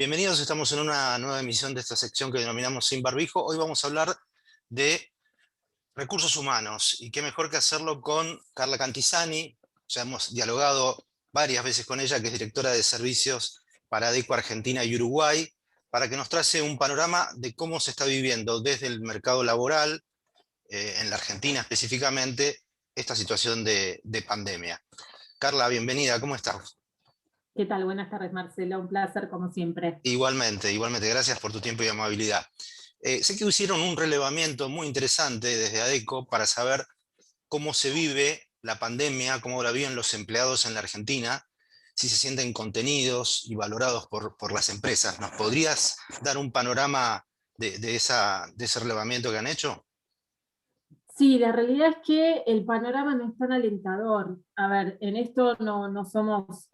Bienvenidos, estamos en una nueva emisión de esta sección que denominamos Sin Barbijo. Hoy vamos a hablar de recursos humanos y qué mejor que hacerlo con Carla Cantisani. Ya hemos dialogado varias veces con ella, que es directora de servicios para Adecco Argentina y Uruguay, para que nos trace un panorama de cómo se está viviendo desde el mercado laboral, en la Argentina específicamente, esta situación de pandemia. Carla, bienvenida, ¿cómo estás? ¿Qué tal? Buenas tardes, Marcelo. Un placer, como siempre. Igualmente, igualmente, gracias por tu tiempo y amabilidad. Sé que hicieron un relevamiento muy interesante desde Adecco para saber cómo se vive la pandemia, cómo la viven los empleados en la Argentina, si se sienten contenidos y valorados por las empresas. ¿Nos podrías dar un panorama de ese relevamiento que han hecho? Sí, la realidad es que el panorama no es tan alentador. A ver, en esto no somos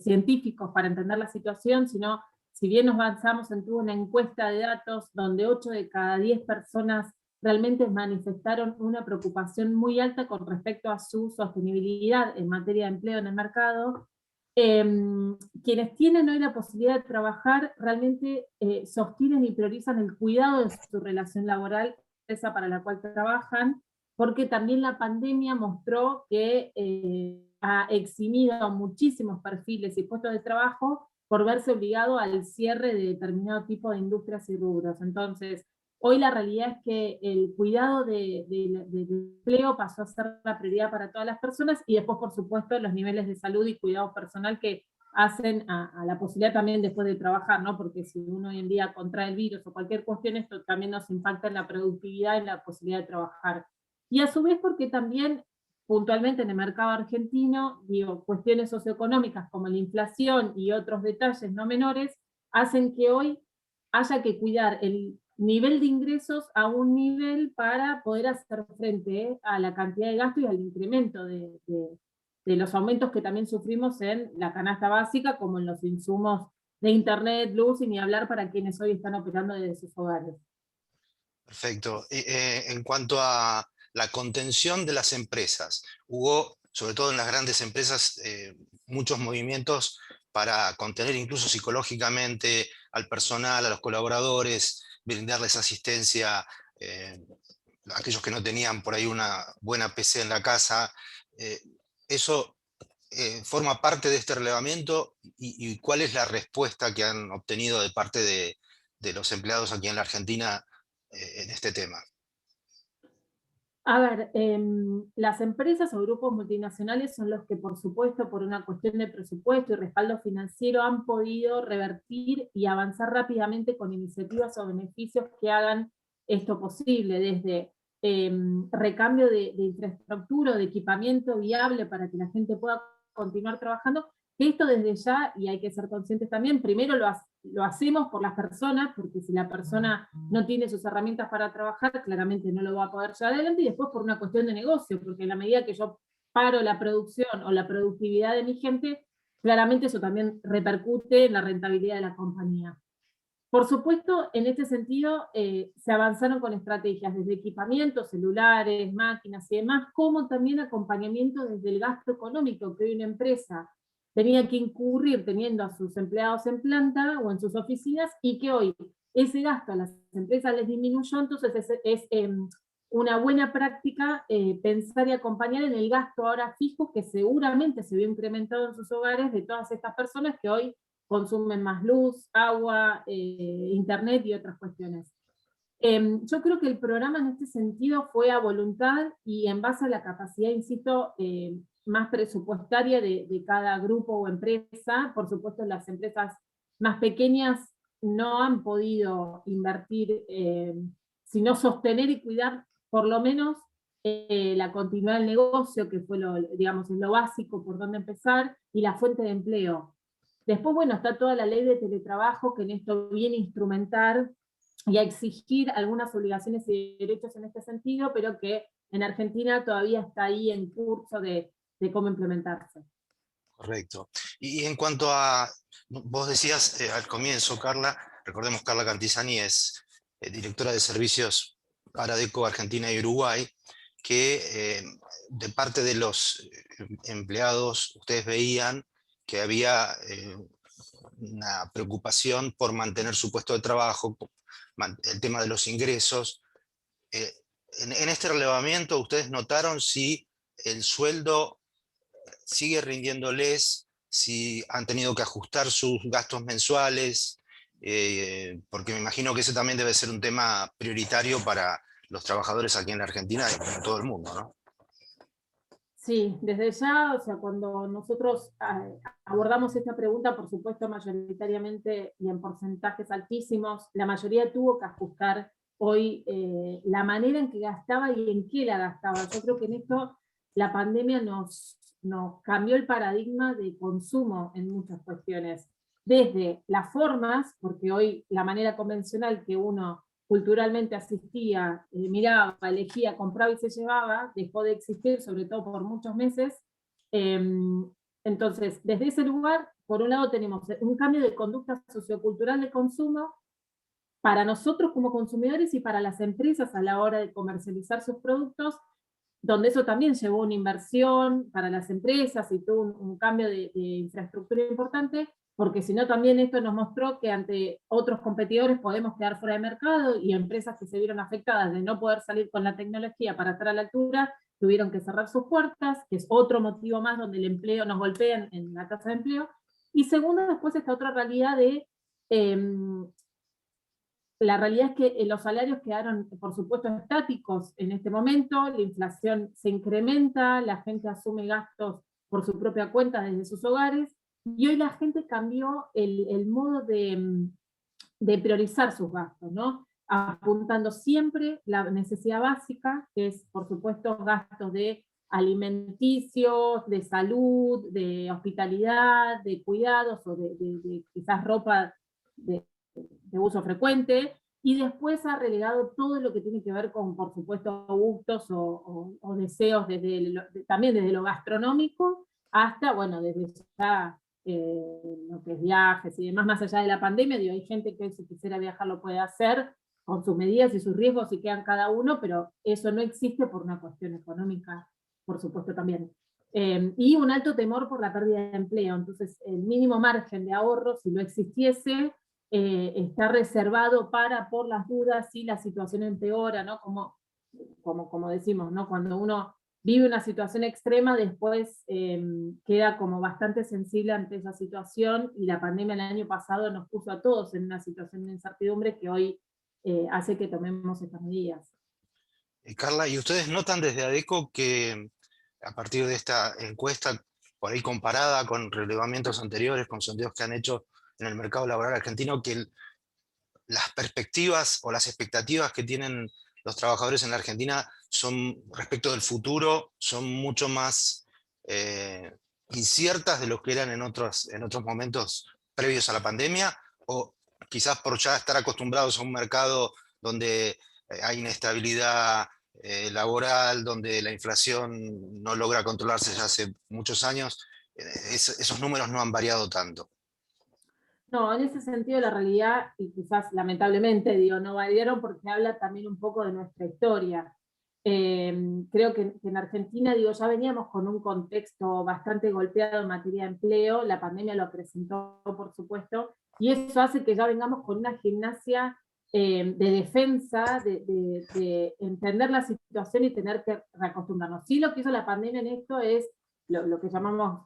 científicos para entender la situación, sino si bien nos basamos en toda una encuesta de datos donde 8 de cada 10 personas realmente manifestaron una preocupación muy alta con respecto a su sostenibilidad en materia de empleo en el mercado, quienes tienen hoy la posibilidad de trabajar realmente sostienen y priorizan el cuidado de su relación laboral, esa para la cual trabajan, porque también la pandemia mostró que ha eximido a muchísimos perfiles y puestos de trabajo por verse obligado al cierre de determinado tipo de industrias y rubros. Entonces, hoy la realidad es que el cuidado del empleo pasó a ser la prioridad para todas las personas, y después, por supuesto, los niveles de salud y cuidado personal que hacen a la posibilidad también después de trabajar, ¿no? Porque si uno hoy en día contrae el virus o cualquier cuestión, esto también nos impacta en la productividad, en la posibilidad de trabajar. Y a su vez porque también puntualmente en el mercado argentino, digo, cuestiones socioeconómicas como la inflación y otros detalles no menores, hacen que hoy haya que cuidar el nivel de ingresos a un nivel para poder hacer frente a la cantidad de gasto y al incremento de los aumentos que también sufrimos en la canasta básica, como en los insumos de internet, luz, y ni hablar para quienes hoy están operando desde sus hogares. Perfecto. En cuanto a la contención de las empresas, hubo, sobre todo en las grandes empresas, muchos movimientos para contener incluso psicológicamente al personal, a los colaboradores, brindarles asistencia, a aquellos que no tenían por ahí una buena PC en la casa. Eh, ¿Eso forma parte de este relevamiento y cuál es la respuesta que han obtenido de parte de los empleados aquí en la Argentina en este tema? A ver, las empresas o grupos multinacionales son los que, por supuesto, por una cuestión de presupuesto y respaldo financiero, han podido revertir y avanzar rápidamente con iniciativas o beneficios que hagan esto posible, desde recambio de infraestructura o de equipamiento viable para que la gente pueda continuar trabajando, que esto desde ya, y hay que ser conscientes también, primero lo hacemos por las personas, porque si la persona no tiene sus herramientas para trabajar, claramente no lo va a poder llevar adelante, y después por una cuestión de negocio, porque en la medida que yo paro la producción o la productividad de mi gente, claramente eso también repercute en la rentabilidad de la compañía. Por supuesto, en este sentido, se avanzaron con estrategias desde equipamientos, celulares, máquinas y demás, como también acompañamiento desde el gasto económico que hoy una empresa tenía que incurrir teniendo a sus empleados en planta o en sus oficinas, y que hoy ese gasto a las empresas les disminuyó. Entonces es una buena práctica pensar y acompañar en el gasto ahora fijo, que seguramente se vio incrementado en sus hogares, de todas estas personas que hoy consumen más luz, agua, internet y otras cuestiones. Yo creo que el programa en este sentido fue a voluntad y en base a la capacidad, insisto, más presupuestaria de cada grupo o empresa. Por supuesto, las empresas más pequeñas no han podido invertir, sino sostener y cuidar por lo menos la continuidad del negocio, que fue digamos, lo básico por donde empezar, y la fuente de empleo. Después, bueno, está toda la ley de teletrabajo, que en esto viene a instrumentar y a exigir algunas obligaciones y derechos en este sentido, pero que en Argentina todavía está ahí en curso de cómo implementarse. Correcto. Y en cuanto a, vos decías al comienzo, Carla, recordemos, Carla Cantisani es directora de servicios para Adecco Argentina y Uruguay, que de parte de los empleados ustedes veían que había una preocupación por mantener su puesto de trabajo, el tema de los ingresos. Eh, en este relevamiento, ¿ustedes notaron si el sueldo sigue rindiéndoles, si han tenido que ajustar sus gastos mensuales? Porque me imagino que ese también debe ser un tema prioritario para los trabajadores aquí en la Argentina y en todo el mundo, ¿no? Sí, desde ya, o sea, cuando nosotros abordamos esta pregunta, por supuesto, mayoritariamente y en porcentajes altísimos, la mayoría tuvo que ajustar hoy la manera en que gastaba y en qué la gastaba. Yo creo que en esto la pandemia nos cambió el paradigma de consumo en muchas cuestiones. Desde las formas, porque hoy la manera convencional que uno culturalmente asistía, miraba, elegía, compraba y se llevaba, dejó de existir, sobre todo por muchos meses. Entonces, desde ese lugar, por un lado tenemos un cambio de conducta sociocultural de consumo para nosotros como consumidores y para las empresas a la hora de comercializar sus productos, donde eso también llevó una inversión para las empresas y tuvo un cambio de infraestructura importante, porque si no también esto nos mostró que ante otros competidores podemos quedar fuera de mercado y empresas que se vieron afectadas de no poder salir con la tecnología para estar a la altura, tuvieron que cerrar sus puertas, que es otro motivo más donde el empleo nos golpea en la tasa de empleo. Y segundo, después esta otra realidad de la realidad es que los salarios quedaron, por supuesto, estáticos en este momento, la inflación se incrementa, la gente asume gastos por su propia cuenta desde sus hogares, y hoy la gente cambió el modo de priorizar sus gastos, ¿no? Apuntando siempre la necesidad básica, que es, por supuesto, gastos de alimenticios, de salud, de hospitalidad, de cuidados, o de quizás ropa de, de uso frecuente, y después ha relegado todo lo que tiene que ver con, por supuesto, gustos o deseos también desde lo gastronómico hasta, bueno, desde ya lo que es viajes y demás, más allá de la pandemia. Digo, hay gente que si quisiera viajar lo puede hacer con sus medidas y sus riesgos y quedan cada uno, pero eso no existe por una cuestión económica, por supuesto también. Y un alto temor por la pérdida de empleo. Entonces, el mínimo margen de ahorro, si lo existiese, está reservado para, por las dudas, si la situación empeora, ¿no? Como decimos, ¿no? Cuando uno vive una situación extrema, después queda como bastante sensible ante esa situación, y la pandemia el año pasado nos puso a todos en una situación de incertidumbre que hoy hace que tomemos estas medidas. Carla, ¿y ustedes notan desde ADECO que a partir de esta encuesta, por ahí comparada con relevamientos anteriores, con sondeos que han hecho en el mercado laboral argentino, que las perspectivas o las expectativas que tienen los trabajadores en la Argentina son, respecto del futuro, son mucho más inciertas de lo que eran en otros momentos previos a la pandemia? ¿O quizás por ya estar acostumbrados a un mercado donde hay inestabilidad laboral, donde la inflación no logra controlarse ya hace muchos años, esos números no han variado tanto? No, en ese sentido la realidad, y quizás lamentablemente digo, no variaron porque habla también un poco de nuestra historia. Creo que en Argentina, digo, ya veníamos con un contexto bastante golpeado en materia de empleo, la pandemia lo acrecentó, por supuesto, y eso hace que ya vengamos con una gimnasia de defensa, de entender la situación y tener que reacostumbrarnos. Sí, lo que hizo la pandemia en esto es lo que llamamos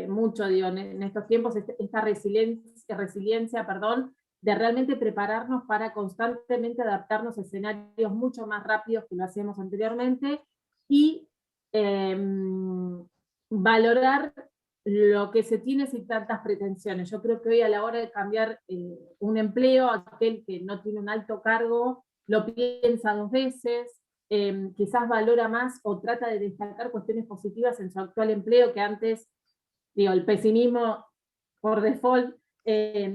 mucho, digo, en estos tiempos, esta resiliencia, perdón, de realmente prepararnos para constantemente adaptarnos a escenarios mucho más rápidos que lo hacíamos anteriormente, y eh, valorar lo que se tiene sin tantas pretensiones. Yo creo que hoy, a la hora de cambiar un empleo, aquel que no tiene un alto cargo lo piensa dos veces, quizás valora más o trata de destacar cuestiones positivas en su actual empleo, que antes, digo, el pesimismo por default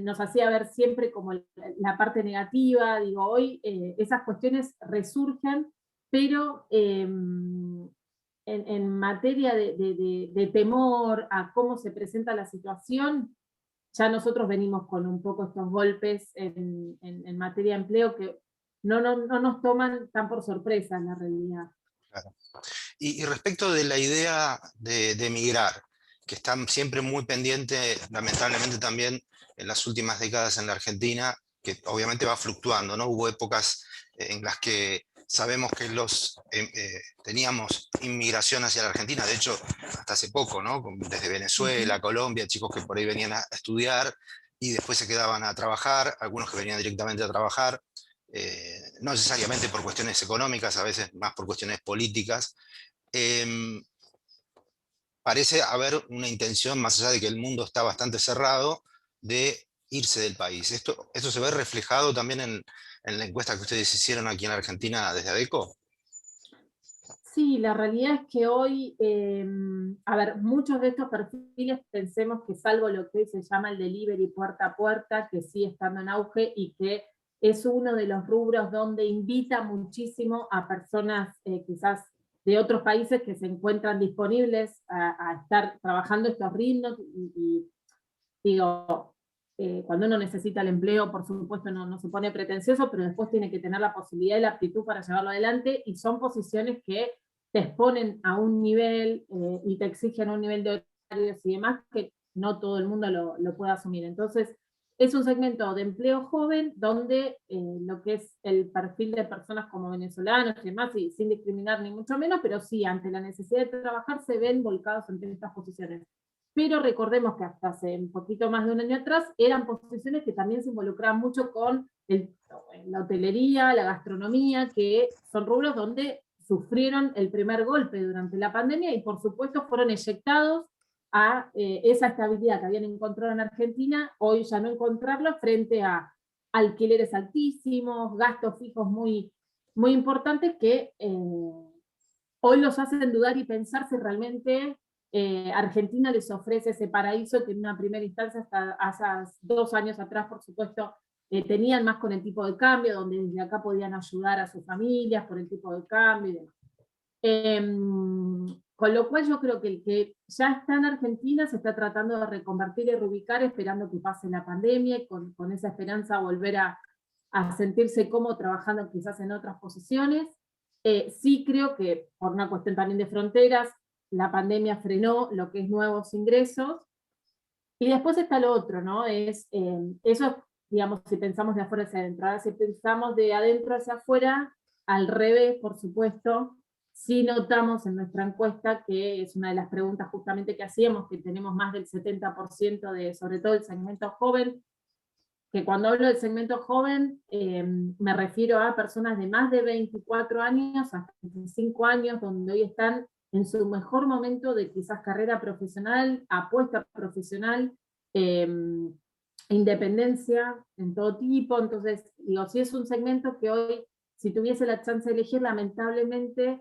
nos hacía ver siempre como la parte negativa. Digo, hoy esas cuestiones resurgen, pero en materia de temor a cómo se presenta la situación, ya nosotros venimos con un poco estos golpes en materia de empleo que no nos toman tan por sorpresa en la realidad. Claro. Y respecto de la idea de emigrar, que está siempre muy pendiente, lamentablemente también en las últimas décadas en la Argentina, que obviamente va fluctuando, ¿no? Hubo épocas en las que sabemos que teníamos inmigración hacia la Argentina, de hecho, hasta hace poco, ¿no? Desde Venezuela, Colombia, chicos que por ahí venían a estudiar y después se quedaban a trabajar, algunos que venían directamente a trabajar, no necesariamente por cuestiones económicas, a veces más por cuestiones políticas. Eh, Parece haber una intención, más allá de que el mundo está bastante cerrado, de irse del país. ¿Esto se ve reflejado también en la encuesta que ustedes hicieron aquí en Argentina desde ADECO? Sí, la realidad es que hoy, a ver, muchos de estos perfiles pensemos que salvo lo que hoy se llama el delivery puerta a puerta, que sigue estando en auge y que es uno de los rubros donde invita muchísimo a personas quizás de otros países que se encuentran disponibles a estar trabajando estos ritmos digo, cuando uno necesita el empleo, por supuesto, no se pone pretencioso, pero después tiene que tener la posibilidad y la aptitud para llevarlo adelante, y son posiciones que te exponen a un nivel y te exigen un nivel de horarios y demás que no todo el mundo lo puede asumir. Entonces, es un segmento de empleo joven donde lo que es el perfil de personas como venezolanos y demás, y sin discriminar ni mucho menos, pero sí, ante la necesidad de trabajar, se ven volcados entre estas posiciones. Pero recordemos que hasta hace un poquito más de un año atrás eran posiciones que también se involucraban mucho con la hotelería, la gastronomía, que son rubros donde sufrieron el primer golpe durante la pandemia y por supuesto fueron eyectados a esa estabilidad que habían encontrado en Argentina, hoy ya no encontrarla frente a alquileres altísimos, gastos fijos muy importantes que hoy los hacen dudar y pensar si realmente Argentina les ofrece ese paraíso que en una primera instancia, hasta hace 2 años atrás, por supuesto, tenían más con el tipo de cambio, donde desde acá podían ayudar a sus familias por el tipo de cambio y demás. Con lo cual yo creo que el que ya está en Argentina se está tratando de reconvertir y reubicar esperando que pase la pandemia y con esa esperanza volver a sentirse cómodo trabajando quizás en otras posiciones. Sí creo que por una cuestión también de fronteras, la pandemia frenó lo que es nuevos ingresos. Y después está lo otro, ¿no? Eso, digamos, si pensamos de afuera hacia adentro. Ahora, si pensamos de adentro hacia afuera, al revés, por supuesto, sí notamos en nuestra encuesta, que es una de las preguntas justamente que hacíamos, que tenemos más del 70% de, sobre todo el segmento joven, que cuando hablo del segmento joven, me refiero a personas de más de 24 años hasta 25 años, donde hoy están en su mejor momento de quizás carrera profesional, apuesta profesional, eh, independencia en todo tipo. Entonces, digo, si es un segmento que hoy, si tuviese la chance de elegir, lamentablemente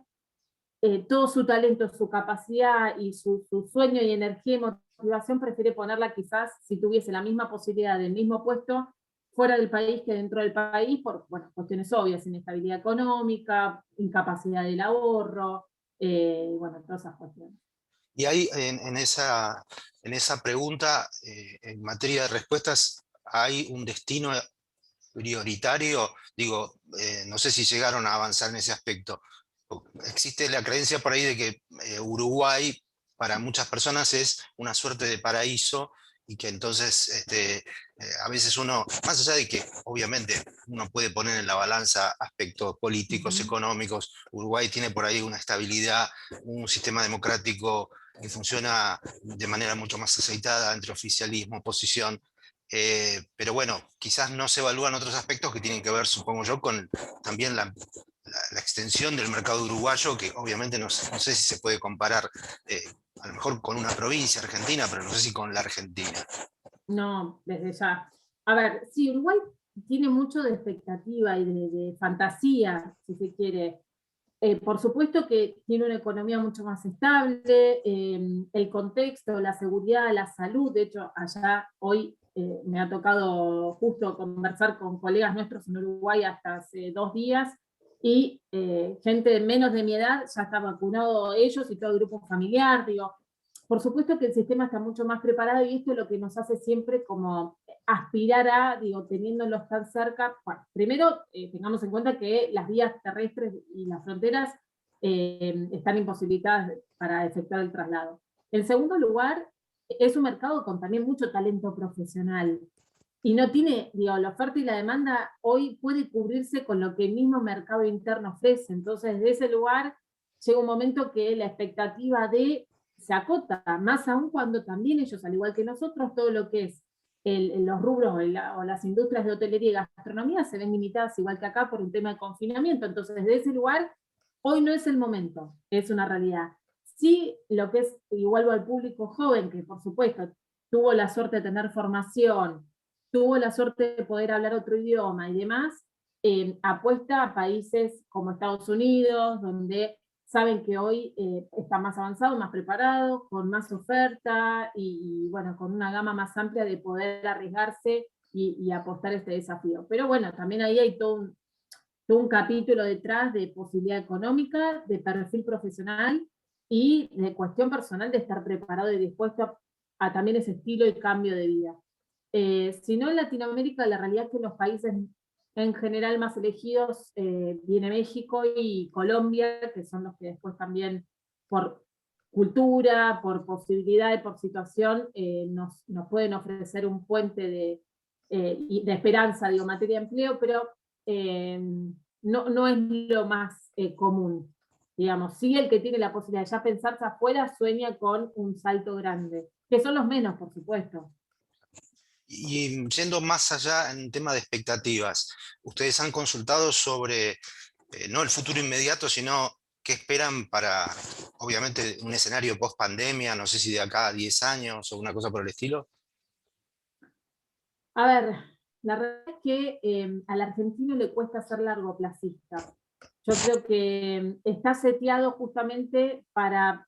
todo su talento, su capacidad y su sueño y energía y motivación prefiere ponerla quizás, si tuviese la misma posibilidad del mismo puesto, fuera del país que dentro del país, por bueno, cuestiones obvias, inestabilidad económica, incapacidad del ahorro, bueno, todas esas cuestiones. Y ahí en esa pregunta, en materia de respuestas, ¿hay un destino prioritario? Digo, no sé si llegaron a avanzar en ese aspecto. Existe la creencia por ahí de que Uruguay para muchas personas es una suerte de paraíso y que entonces a veces uno, más allá de que obviamente uno puede poner en la balanza aspectos políticos, económicos, Uruguay tiene por ahí una estabilidad, un sistema democrático que funciona de manera mucho más aceitada entre oficialismo, oposición, pero bueno, quizás no se evalúan otros aspectos que tienen que ver, supongo yo, con también la extensión del mercado uruguayo, que obviamente no sé si se puede comparar eh, a lo mejor con una provincia argentina, pero no sé si con la Argentina. No, desde ya. A ver, sí, Uruguay tiene mucho de expectativa y de fantasía, si se quiere. Por supuesto que tiene una economía mucho más estable, el contexto, la seguridad, la salud. De hecho, allá hoy me ha tocado justo conversar con colegas nuestros en Uruguay hasta hace 2 días, y gente de menos de mi edad ya está vacunado ellos y todo el grupo familiar. Digo, por supuesto que el sistema está mucho más preparado y esto es lo que nos hace siempre como aspirar a, digo, teniéndolos tan cerca. Bueno, primero, tengamos en cuenta que las vías terrestres y las fronteras están imposibilitadas para efectuar el traslado. En segundo lugar, es un mercado con también mucho talento profesional. Y no tiene, digo, la oferta y la demanda hoy puede cubrirse con lo que el mismo mercado interno ofrece. Entonces, de ese lugar llega un momento que la expectativa de se acota, más aún cuando también ellos, al igual que nosotros, todo lo que es los rubros o las industrias de hotelería y gastronomía se ven limitadas igual que acá por un tema de confinamiento. Entonces, desde ese lugar, hoy no es el momento, es una realidad. Sí, lo que es, y vuelvo al público joven, que por supuesto tuvo la suerte de tener formación, tuvo la suerte de poder hablar otro idioma y demás, apuesta a países como Estados Unidos, donde saben que hoy está más avanzado, más preparado, con más oferta y, bueno, con una gama más amplia de poder arriesgarse y apostar este desafío. Pero bueno, también ahí hay todo un capítulo detrás de posibilidad económica, de perfil profesional y de cuestión personal de estar preparado y dispuesto a también ese estilo y cambio de vida. Si no, en Latinoamérica la realidad es que los países en general más elegidos viene México y Colombia, que son los que después también por cultura, por posibilidad y por situación nos pueden ofrecer un puente de esperanza, digo, materia de empleo, pero no es lo más común. Digamos, sí, el que tiene la posibilidad de ya pensarse afuera sueña con un salto grande, que son los menos, por supuesto. Y yendo más allá en tema de expectativas, ¿ustedes han consultado sobre, no el futuro inmediato, sino qué esperan para, obviamente, un escenario post pandemia, no sé si de acá a 10 años o una cosa por el estilo? A ver, la verdad es que al argentino le cuesta ser largoplacista. Yo creo que está seteado justamente para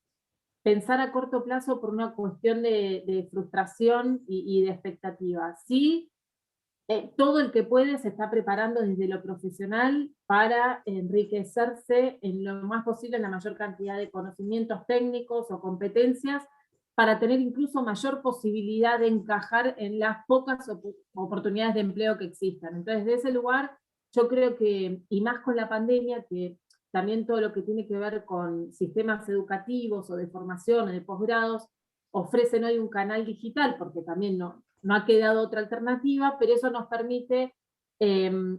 pensar a corto plazo por una cuestión de frustración y de expectativa. Sí, todo el que puede se está preparando desde lo profesional para enriquecerse en lo más posible en la mayor cantidad de conocimientos técnicos o competencias para tener incluso mayor posibilidad de encajar en las pocas oportunidades de empleo que existan. Entonces, de ese lugar, yo creo que, y más con la pandemia, que también todo lo que tiene que ver con sistemas educativos o de formación o de posgrados, ofrecen hoy un canal digital, porque también no ha quedado otra alternativa, pero eso nos permite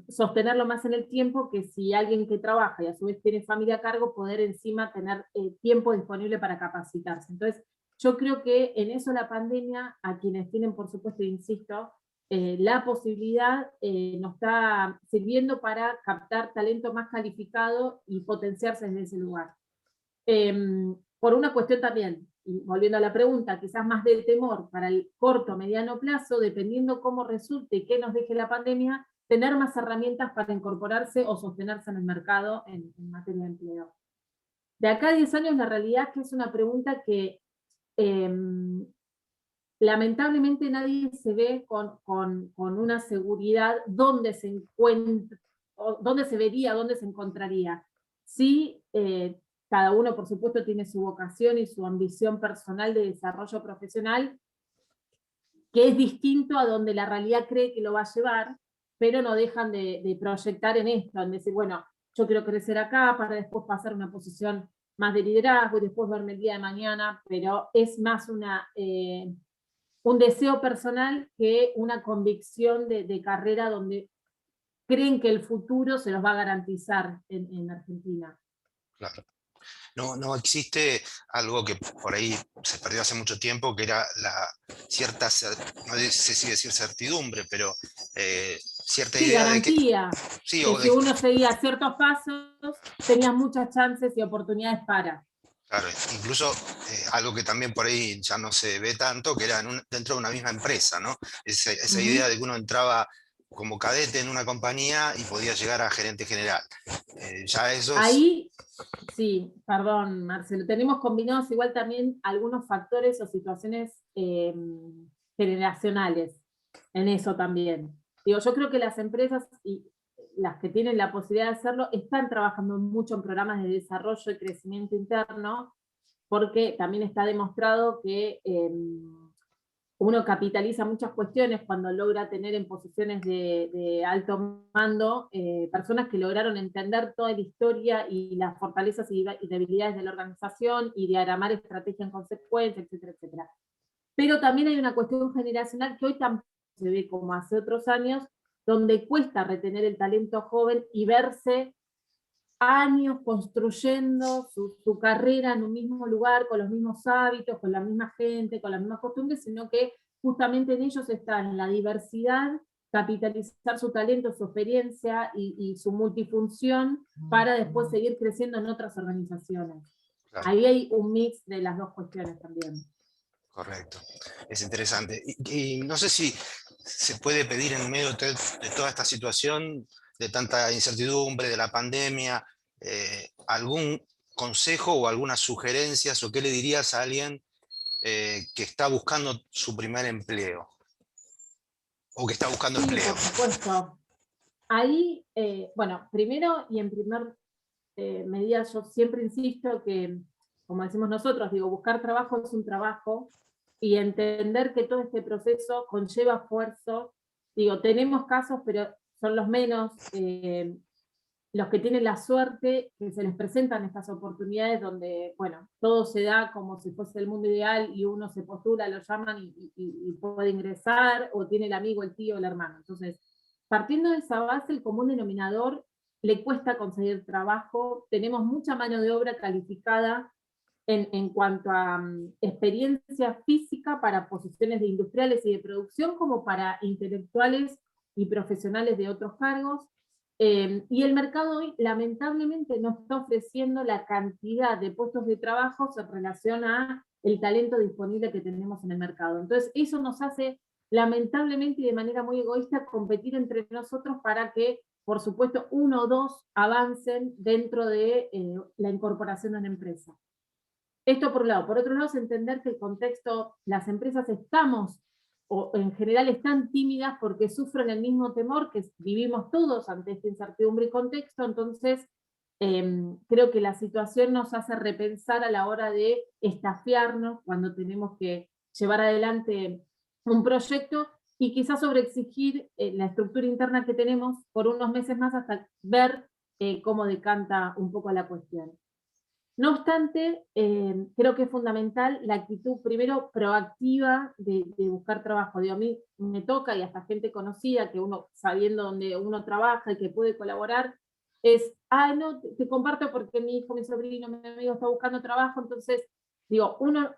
sostenerlo más en el tiempo que si alguien que trabaja y a su vez tiene familia a cargo, poder encima tener tiempo disponible para capacitarse. Entonces, yo creo que en eso la pandemia, a quienes tienen, por supuesto, insisto, la posibilidad nos está sirviendo para captar talento más calificado y potenciarse desde ese lugar. Por una cuestión también, y volviendo a la pregunta, quizás más del temor para el corto o mediano plazo, dependiendo cómo resulte y qué nos deje la pandemia, tener más herramientas para incorporarse o sostenerse en el mercado en materia de empleo. De acá a 10 años, la realidad es que es una pregunta que lamentablemente nadie se ve con una seguridad dónde se encuentra, dónde se vería, dónde se encontraría. Sí, cada uno, por supuesto, tiene su vocación y su ambición personal de desarrollo profesional, que es distinto a donde la realidad cree que lo va a llevar, pero no dejan de proyectar en esto, en decir, bueno, yo quiero crecer acá para después pasar a una posición más de liderazgo y después verme el día de mañana, pero es más un deseo personal que una convicción de carrera donde creen que el futuro se los va a garantizar en Argentina. Claro. No existe algo que por ahí se perdió hace mucho tiempo, que era la cierta, no sé si decir certidumbre, pero cierta Sí, idea de que, garantía, sí, que o si de, uno seguía ciertos pasos, tenías muchas chances y oportunidades para. claro, incluso algo que también por ahí ya no se ve tanto, que era dentro de una misma empresa, ¿no? Esa idea de que uno entraba como cadete en una compañía y podía llegar a gerente general. Ya esos, Ahí, sí, perdón, Marcelo, tenemos combinados igual también algunos factores o situaciones generacionales en eso también. Digo, yo creo que las empresas y las que tienen la posibilidad de hacerlo están trabajando mucho en programas de desarrollo y crecimiento interno, porque también está demostrado que uno capitaliza muchas cuestiones cuando logra tener en posiciones de alto mando personas que lograron entender toda la historia y las fortalezas y debilidades de la organización y diagramar estrategia en consecuencia, etcétera, etcétera. Pero también hay una cuestión generacional que hoy tampoco se ve como hace otros años, donde cuesta retener el talento joven y verse años construyendo su carrera en un mismo lugar, con los mismos hábitos, con la misma gente, con las mismas costumbres, sino que justamente en ellos está en la diversidad, capitalizar su talento, su experiencia y su multifunción para después seguir creciendo en otras organizaciones. Claro, Ahí hay un mix de las dos cuestiones también. correcto. Es interesante. Y no sé si se puede pedir en medio de toda esta situación, de tanta incertidumbre, de la pandemia, algún consejo o algunas sugerencias, o qué le dirías a alguien que está buscando su primer empleo o que está buscando Sí, empleo. por supuesto. Ahí, bueno, primero y en primer medida, yo siempre insisto que, como decimos nosotros, digo, buscar trabajo es un trabajo y entender que todo este proceso conlleva esfuerzo. Digo, tenemos casos, pero son los menos, los que tienen la suerte que se les presentan estas oportunidades donde, bueno, todo se da como si fuese el mundo ideal y uno se postula, lo llaman y puede ingresar, o tiene el amigo, el tío, el hermano. Entonces, partiendo de esa base, el común denominador le cuesta conseguir trabajo, tenemos mucha mano de obra calificada en cuanto a experiencia física para posiciones de industriales y de producción, como para intelectuales y profesionales de otros cargos. Y el mercado hoy, lamentablemente, no está ofreciendo la cantidad de puestos de trabajo en relación a el talento disponible que tenemos en el mercado. Entonces, eso nos hace, lamentablemente y de manera muy egoísta, competir entre nosotros para que, por supuesto, uno o dos avancen dentro de la incorporación a una empresa. Esto por un lado. Por otro lado, es entender que el contexto, las empresas estamos, o en general están tímidas porque sufren el mismo temor que vivimos todos ante esta incertidumbre y contexto. Entonces, creo que la situación nos hace repensar a la hora de estafiarnos cuando tenemos que llevar adelante un proyecto y quizás sobreexigir la estructura interna que tenemos por unos meses más hasta ver cómo decanta un poco la cuestión. No obstante, creo que es fundamental la actitud, primero, proactiva de buscar trabajo. Digo, a mí me toca, y hasta gente conocida, que uno, sabiendo dónde uno trabaja y que puede colaborar, es, ah, no, te comparto porque mi hijo, mi sobrino, mi amigo está buscando trabajo, entonces, digo, uno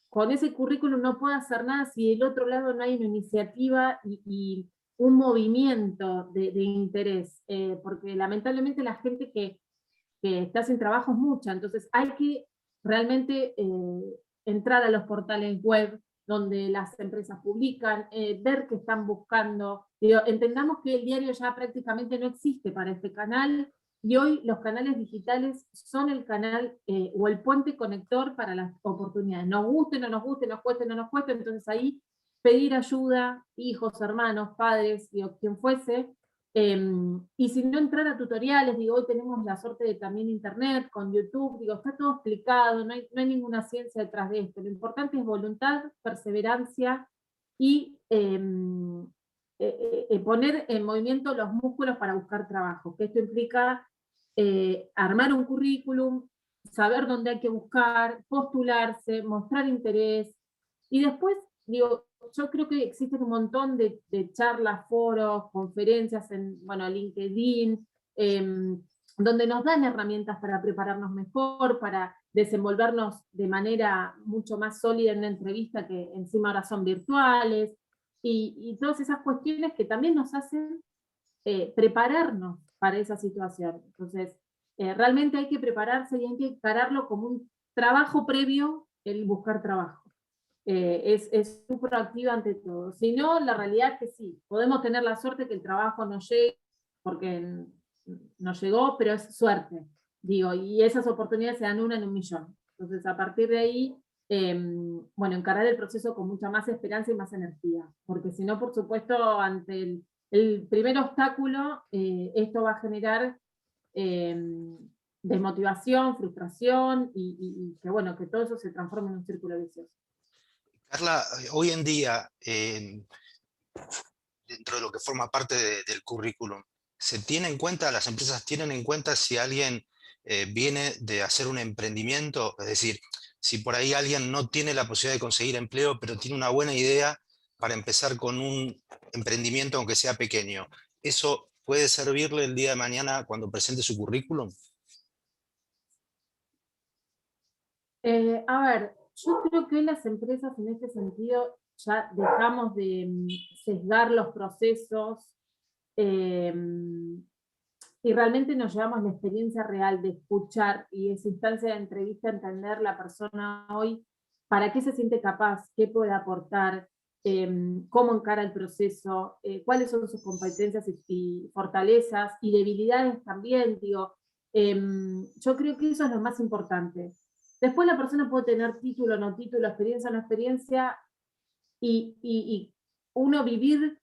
con ese currículum no puede hacer nada si del otro lado no hay una iniciativa y un movimiento de interés, porque lamentablemente la gente que está sin trabajo es mucha, entonces hay que realmente entrar a los portales web donde las empresas publican, ver qué están buscando. Digo, entendamos que el diario ya prácticamente no existe para este canal y hoy los canales digitales son el canal o el puente conector para las oportunidades. Nos guste, no nos guste, nos cueste, no nos cueste, entonces ahí pedir ayuda, hijos, hermanos, padres, digo, quien fuese, y si no entrar a tutoriales, digo, hoy tenemos la suerte de también internet, con YouTube, digo, está todo explicado, no hay ninguna ciencia detrás de esto. Lo importante es voluntad, perseverancia y poner en movimiento los músculos para buscar trabajo, que esto implica armar un currículum, saber dónde hay que buscar, postularse, mostrar interés, y después, digo, yo creo que existen un montón de charlas, foros, conferencias en, bueno, LinkedIn, donde nos dan herramientas para prepararnos mejor, para desenvolvernos de manera mucho más sólida en una entrevista que encima ahora son virtuales, y todas esas cuestiones que también nos hacen prepararnos para esa situación. Entonces, realmente hay que prepararse y hay que encararlo como un trabajo previo el buscar trabajo. Es muy proactiva ante todo. Si no, la realidad es que sí, podemos tener la suerte que el trabajo nos llegue, porque nos llegó, pero es suerte, digo, y esas oportunidades se dan una en un millón. Entonces, a partir de ahí, bueno, encarar el proceso con mucha más esperanza y más energía, porque si no, por supuesto, ante el primer obstáculo, esto va a generar desmotivación, frustración, y que bueno, que todo eso se transforme en un círculo vicioso. Carla, hoy en día, dentro de lo que forma parte del currículum, ¿se tiene en cuenta, las empresas tienen en cuenta si alguien viene de hacer un emprendimiento? Es decir, si por ahí alguien no tiene la posibilidad de conseguir empleo, pero tiene una buena idea para empezar con un emprendimiento, aunque sea pequeño. ¿Eso puede servirle el día de mañana cuando presente su currículum? A ver, yo creo que hoy las empresas en este sentido ya dejamos de sesgar los procesos, eh, y realmente nos llevamos la experiencia real de escuchar y esa instancia de entrevista, entender la persona hoy, para qué se siente capaz, qué puede aportar, cómo encara el proceso, cuáles son sus competencias y fortalezas y debilidades también, digo. Yo creo que eso es lo más importante. Después la persona puede tener título, no título, experiencia, no experiencia, y uno vivir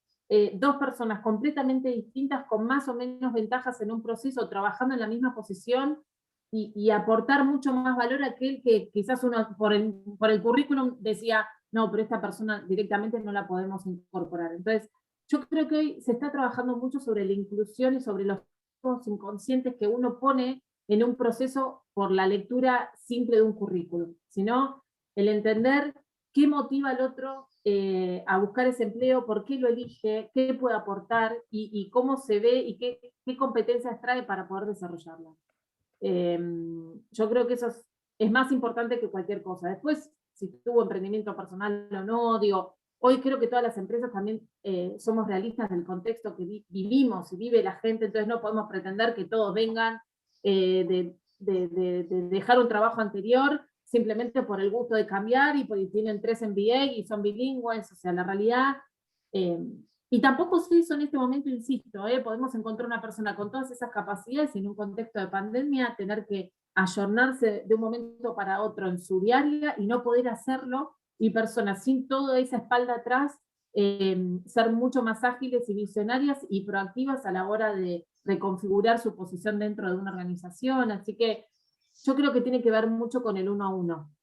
dos personas completamente distintas con más o menos ventajas en un proceso, trabajando en la misma posición y aportar mucho más valor a aquel que quizás uno por el currículum decía, no, pero esta persona directamente no la podemos incorporar. Entonces, yo creo que hoy se está trabajando mucho sobre la inclusión y sobre los inconscientes que uno pone en un proceso por la lectura simple de un currículum, sino el entender qué motiva al otro a buscar ese empleo, por qué lo elige, qué puede aportar y cómo se ve y qué competencias trae para poder desarrollarla. Yo creo que eso es más importante que cualquier cosa. Después, si tuvo emprendimiento personal o no, digo, hoy creo que todas las empresas también somos realistas del contexto que vivimos y vive la gente, entonces no podemos pretender que todos vengan de dejar un trabajo anterior simplemente por el gusto de cambiar y porque tienen 3 MBA y son bilingües, o sea, la realidad. Eh, y tampoco se hizo en este momento, insisto, podemos encontrar una persona con todas esas capacidades y en un contexto de pandemia tener que ayornarse de un momento para otro en su diaria y no poder hacerlo, y personas sin toda esa espalda atrás ser mucho más ágiles y visionarias y proactivas a la hora de reconfigurar su posición dentro de una organización. Así que yo creo que tiene que ver mucho con el uno a uno.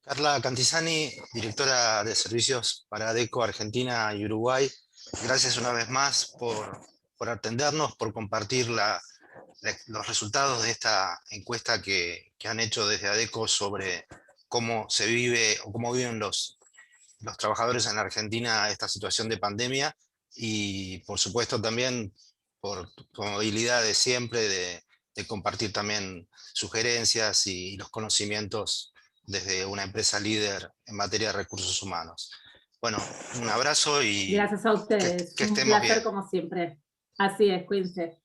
Carla Cantizani, directora de servicios para ADECO Argentina y Uruguay, gracias una vez más por atendernos, por compartir los resultados de esta encuesta que han hecho desde ADECO sobre cómo se vive o cómo viven los trabajadores en la Argentina esta situación de pandemia, y por supuesto también por tu amabilidad de siempre de compartir también sugerencias y los conocimientos desde una empresa líder en materia de recursos humanos. Bueno, un abrazo y Gracias a que, ustedes. que Un estemos placer bien. como siempre. Así es, cuídense.